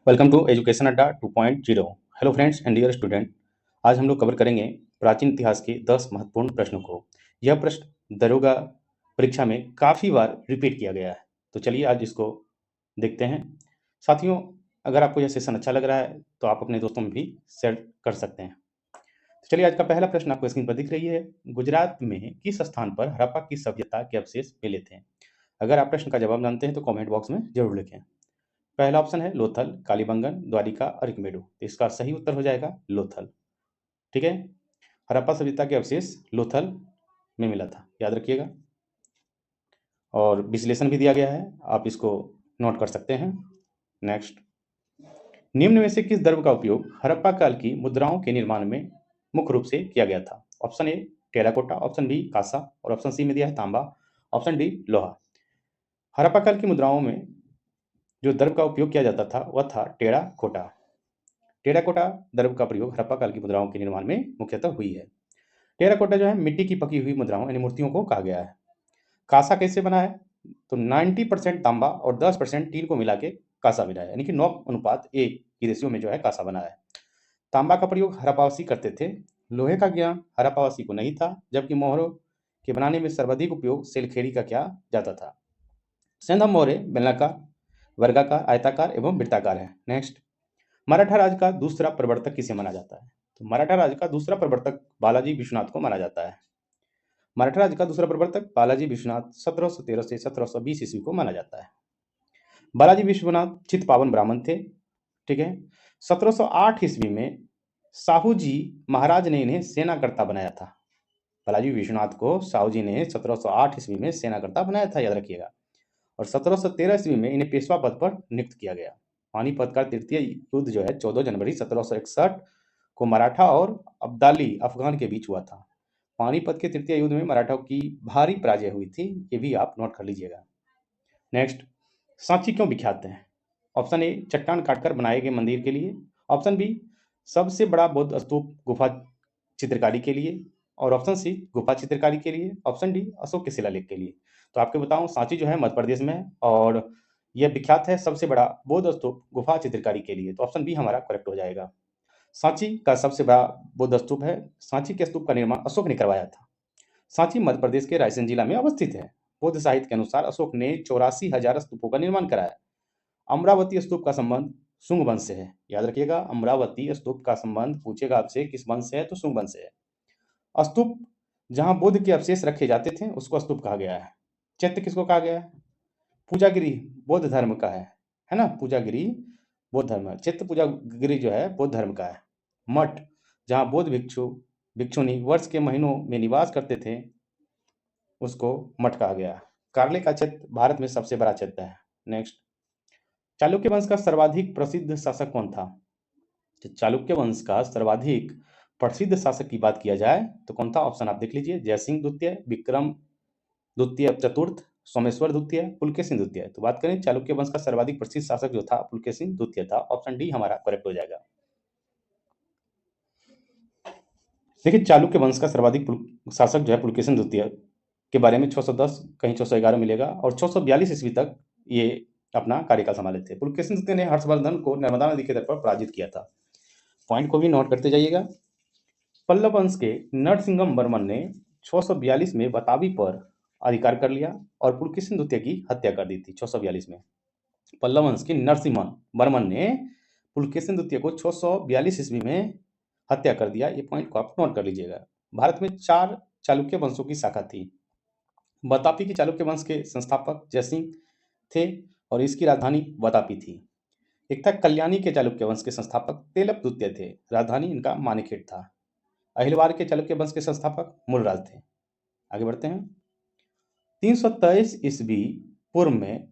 Welcome to education Adda 2.0। Hello friends and dear student. आज हम लोग कवर करेंगे प्राचीन इतिहास के 10 महत्वपूर्ण प्रश्नों को। यह प्रश्न दरोगा परीक्षा में काफ़ी बार रिपीट किया गया है, तो चलिए आज इसको देखते हैं। साथियों, अगर आपको यह सेशन अच्छा लग रहा है तो आप अपने दोस्तों में भी शेयर कर सकते हैं। तो चलिए, आज का पहला प्रश्न आपको स्क्रीन पर दिख रही है। गुजरात में किस स्थान पर हड़प्पा की सभ्यता के अवशेष मिले थे? अगर आप प्रश्न का जवाब जानते हैं तो कमेंट बॉक्स में जरूर लिखें। पहला ऑप्शन है लोथल, कालीबंगन, द्वारिका, अरिकमेडु। तो इसका सही उत्तर हो जाएगा लोथल। ठीक है, हड़प्पा सभ्यता के अवशेष लोथल में मिला था, याद रखिएगा। और विश्लेषण भी दिया गया है, आप इसको नोट कर सकते हैं। नेक्स्ट, निम्न में से किस द्रव्य का उपयोग हड़प्पा काल की मुद्राओं के निर्माण में मुख्य रूप से किया गया था? Option A terracotta, option B कांसा और ऑप्शन सी में दिया है तांबा, ऑप्शन डी लोहा। हड़प्पा काल की मुद्राओं में जो द्रव्य का उपयोग किया जाता था वह था टेराकोटा। टेराकोटा द्रव्य का प्रयोग हड़प्पा काल की मुद्राओं के निर्माण में मुख्यतः हुई है। टेराकोटा जो है मिट्टी की पकी हुई मुद्राओं यानी मूर्तियों को कहा गया है। कांसा कैसे बना है? तो 90% तांबा और 10% टीन को मिला के कांसा बना है, यानी कि 9:1 की रेशियो में जो है कांसा बना है। तांबा का प्रयोग हड़प्पावासी करते थे। लोहे का ज्ञान हड़प्पावासी को नहीं था, जबकि मोहरों के बनाने में सर्वाधिक उपयोग सेलखेड़ी का किया जाता था। सेंधम मोहरे बेलनाकार, वर्गाकार, आयताकार एवं वृत्ताकार है। नेक्स्ट, मराठा राज का दूसरा प्रवर्तक किसे माना जाता है? तो मराठा राज का दूसरा प्रवर्तक बालाजी विश्वनाथ को माना जाता है। मराठा राज का दूसरा प्रवर्तक बालाजी विश्वनाथ 1713 से 1720 ईस्वी को माना जाता है। बालाजी विश्वनाथ चित पावन ब्राह्मण थे। ठीक है, 1708 ईस्वी में साहू जी महाराज ने इन्हें सेनाकर्ता बनाया था। बालाजी विश्वनाथ को साहू जी ने 1708 ईस्वी में सेनाकर्ता बनाया था, याद रखिएगा। और 1713 ईस्वी में इन्हें पेशवा पद पर नियुक्त किया गया। पानीपत का तृतीय युद्ध जो है 14 जनवरी 1761 को मराठा और अब्दाली अफगान के बीच हुआ था। पानीपत के तृतीय युद्ध में मराठाओं की भारी पराजय हुई थी, ये भी आप नोट कर लीजिएगा। नेक्स्ट, सांची क्यों विख्यात है? ऑप्शन ए चट्टान काटकर बनाए गए मंदिर के लिए, ऑप्शन बी सबसे बड़ा बौद्ध स्तूप गुफा चित्रकारी के लिए, और ऑप्शन सी गुफा चित्रकारी के लिए, ऑप्शन डी अशोक के शिलालेख के लिए। तो आपको बताऊं, सांची जो है मध्य प्रदेश में है और यह विख्यात है सबसे बड़ा बौद्ध स्तूप गुफा चित्रकारी के लिए। तो ऑप्शन बी हमारा करेक्ट हो जाएगा। सांची का सबसे बड़ा बौद्ध स्तूप है। सांची के स्तूप का निर्माण अशोक ने करवाया था। सांची मध्य प्रदेश के रायसेन जिला में अवस्थित है। बौद्ध साहित्य के अनुसार अशोक ने 84,000 स्तूपों का निर्माण कराया। अमरावती स्तूप का संबंध शुंग वंश से है, याद रखिएगा। अमरावती स्तूप का संबंध पूछेगा आपसे किस वंश से है, तो शुंग वंश से है। स्तूप जहां बुद्ध के अवशेष रखे जाते थे उसको स्तूप कहा गया है। चैत्य किसको कहा गया है? पूजागिरी बौद्ध धर्म का है ना। पूजागिरी बौद्ध धर्म है, चित्त पूजागिरी जो है बौद्ध धर्म का है। मठ जहाँ बौद्ध भिक्षुनी वर्ष के महीनों में निवास करते थे उसको मठ कहा गया। कार्ले का चित्त भारत में सबसे बड़ा चित्त है। नेक्स्ट, चालुक्य वंश का सर्वाधिक प्रसिद्ध शासक कौन था? तो चालुक्य वंश का सर्वाधिक प्रसिद्ध शासक की बात किया जाए तो कौन था? ऑप्शन आप देख लीजिए, जयसिंह द्वितीय, विक्रम द्वितीय चतुर्थ, सोमेश्वर द्वितीय, पुलकेशिन द्वितीय। तो बात करें चालुक्य वंश का सर्वाधिक प्रसिद्ध शासक जो था पुलकेशिन द्वितीय था। ऑप्शन डी हमारा करेक्ट हो जाएगा। देखिए, चालुक्य वंश का सर्वाधिक शासक जो है पुलकेशिन द्वितीय के बारे में 610 कहीं 611 मिलेगा और 642 ईस्वी तक ये अपना कार्यकाल संभाले थे। पुलकेशिन द्वितीय ने हर्षवर्धन को नर्मदा नदी के तट पर पराजित किया था। पॉइंट को भी नोट करते जाइएगा। पल्लव वंश के नरसिंहम वर्मन ने 642 में बतावी पर अधिकार कर लिया और पुलकेशिन द्वितीय की हत्या कर दी थी 642 में। पल्लव वंश के नरसिम्हा वर्मन ने पुलकेशिन द्वितीय को 642 ईस्वी में हत्या कर दिया। ये पॉइंट को आप नोट कर लीजिएगा। भारत में 4 चालुक्य वंशों की शाखा थी। बतापी के चालुक्य वंश के संस्थापक जयसिंह थे और इसकी राजधानी बतापी थी। एक था कल्याणी के चालुक्य वंश के संस्थापक तेलप द्वितीय थे, राजधानी इनका मानेखेड़ था। अहिलवार के चालुक्य वंश के संस्थापक मूलराज थे। आगे बढ़ते हैं। 323 ईस्वी पूर्व में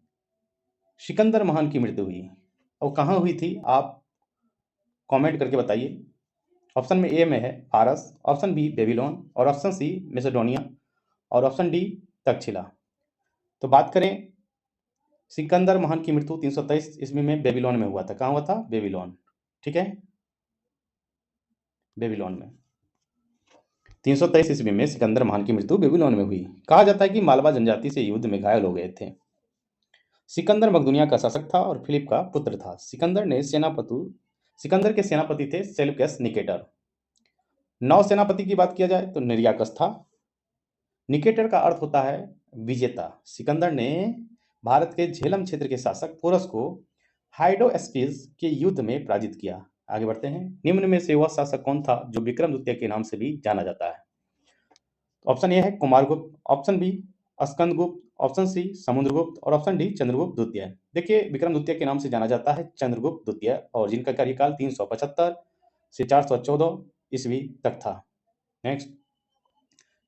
सिकंदर महान की मृत्यु हुई और कहाँ हुई थी, आप कमेंट करके बताइए। ऑप्शन में ए में है फारस, ऑप्शन बी बेबीलोन और ऑप्शन सी मैसेडोनिया और ऑप्शन डी तक्षशिला। तो बात करें, सिकंदर महान की मृत्यु 323 ईस्वी में बेबीलोन में हुआ था। कहाँ हुआ था? बेबीलोन। ठीक है, बेबीलोन में 323 ईस्वी में सिकंदर महान की मृत्यु बेबीलोन में हुई। कहा जाता है कि मालवा जनजाति से युद्ध में घायल हो गए थे। सिकंदर मकदूनिया का शासक था और फिलिप का पुत्र था। सिकंदर के सेनापति थे सेल्यूकस निकेटर। नौसेनापति की बात किया जाए तो निर्याकस था। निकेटर का अर्थ होता है विजेता। सिकंदर ने भारत के झेलम क्षेत्र के शासक पोरस को हाइडोस्पीस के युद्ध में पराजित किया। आगे बढ़ते हैं। निम्न में से वह शासक कौन था जो विक्रम द्वितीय के नाम से भी जाना जाता है? ऑप्शन ए है Kumaragupta, option B Skandagupta, option C Samudragupta और ऑप्शन डी चंद्रगुप्त द्वितीय। देखिए, विक्रम द्वितीय के नाम से जाना जाता है चंद्रगुप्त द्वितीय, और जिनका कार्यकाल 375 से 414 ईस्वी तक था। नेक्स्ट,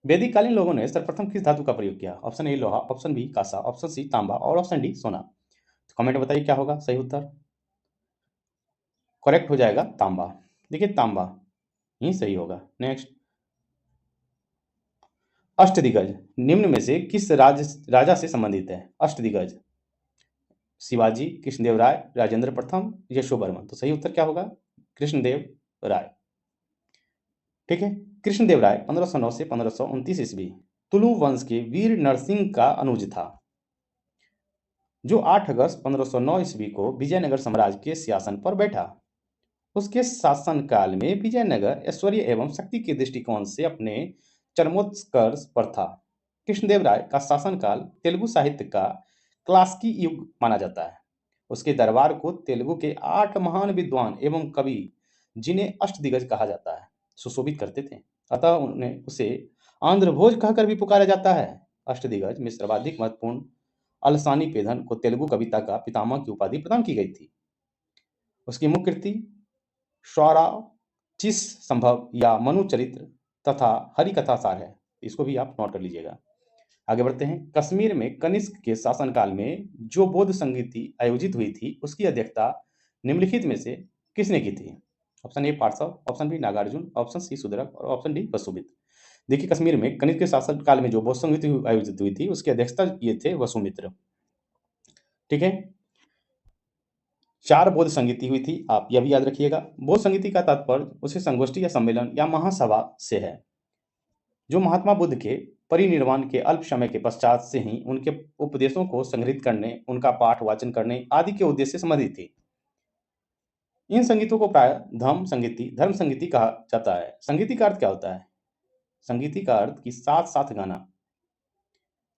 वैदिक कालीन लोगों ने सर्वप्रथम किस धातु का प्रयोग किया? ऑप्शन ए लोहा, ऑप्शन बी कांसा, ऑप्शन सी तांबा और ऑप्शन डी सोना। तो कमेंट में बताइए क्या होगा सही उत्तर। करेक्ट हो जाएगा तांबा। देखिए, तांबा ही सही होगा। नेक्स्ट, अष्टदिग्गज निम्न में से किस राजा से संबंधित है? अष्टदिग्गज शिवाजी, कृष्णदेवराय, राजेंद्र प्रथम, यशोवर्मन। तो सही उत्तर क्या होगा? कृष्णदेव राय। ठीक है, कृष्णदेव राय 1509 से 1529 ईस्वी तुलु वंश के वीर नरसिंह का अनुज था, जो 8 अगस्त 1509 ईस्वी को विजयनगर साम्राज्य के सिंहासन पर बैठा। उसके शासनकाल में विजयनगर ऐश्वर्य एवं शक्ति के दृष्टिकोण से अपने चरमोत्कर्ष पर था। कृष्णदेव राय का शासनकाल तेलुगु साहित्य का क्लासिकी युग माना जाता है। उसके दरबार को तेलुगु के 8 महान विद्वान एवं कवि, जिन्हें अष्टदिग्गज कहा जाता है, सुशोभित करते थे। अतः उन्हें उसे आंध्र भोज कहकर भी पुकारा जाता है। अष्टदिग्गज में सर्वाधिक महत्वपूर्ण अलसानी पेधन को तेलुगु कविता का पितामह की उपाधि प्रदान की गई थी। उसकी मुख्य कृति स्वराचिस संभव या मनु चरित्र तथा हरिकथा सार है। इसको भी आप नोट कर लीजिएगा। आगे बढ़ते हैं। कश्मीर में कनिष्क के शासनकाल में जो बौद्ध संगीति आयोजित हुई थी, उसकी अध्यक्षता निम्नलिखित में से किसने की थी? Option A Parshva, option B Nagarjuna, option C Sudraka और ऑप्शन डी वसुमित्र। देखिए, कश्मीर में कनिष्क के शासनकाल में जो बौद्ध संगीति आयोजित हुई थी, उसकी अध्यक्षता ये थे वसुमित्र। ठीक है, 4 बौद्ध संगीति हुई थी, आप यह भी याद रखिएगा। बौद्ध संगीति का तात्पर्य उसे संगोष्ठी या सम्मेलन या महासभा से है, जो महात्मा बुद्ध के परिनिर्वाण के अल्प समय के पश्चात से ही उनके उपदेशों को संग्रहित करने, उनका पाठ वाचन करने आदि के उद्देश्य से संबंधित थी। इन संगीतों को प्राय धर्म संगीति कहा जाता है। संगीति का अर्थ क्या होता है? संगीति का अर्थ कि साथ साथ गाना।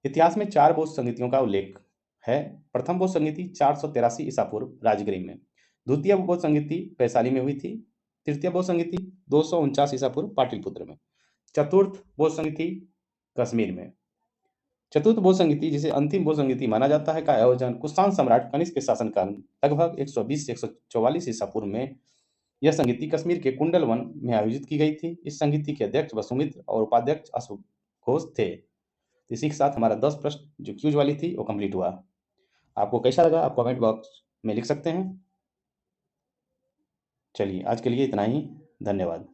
इतिहास में 4 बौद्ध संगीतियों का उल्लेख है। प्रथम बौद्ध संगीति 483 ईसा पूर्व राजगृह में, द्वितीय बौद्ध संगीति वैशाली में हुई थी, तृतीय बौद्ध संगीति 249 ईसा पूर्व पाटलिपुत्र में, चतुर्थ बौद्ध संगीति कश्मीर में। चतुर्थ बौद्ध संगीति, जिसे अंतिम बौद्ध संगीति माना जाता है, का आयोजन कुषाण सम्राट कनिष्क के शासनकाल लगभग 120 से 144 ईसा पूर्व में यह संगीति कश्मीर के कुंडल वन में आयोजित की गई थी। इस संगीति के अध्यक्ष वसुमित्र और उपाध्यक्ष अशोक घोष थे। इसी के साथ हमारा 10 प्रश्न जो क्यूज वाली थी वो कंप्लीट हुआ। आपको कैसा लगा आप कमेंट बॉक्स में लिख सकते हैं। चलिए, आज के लिए इतना ही। धन्यवाद।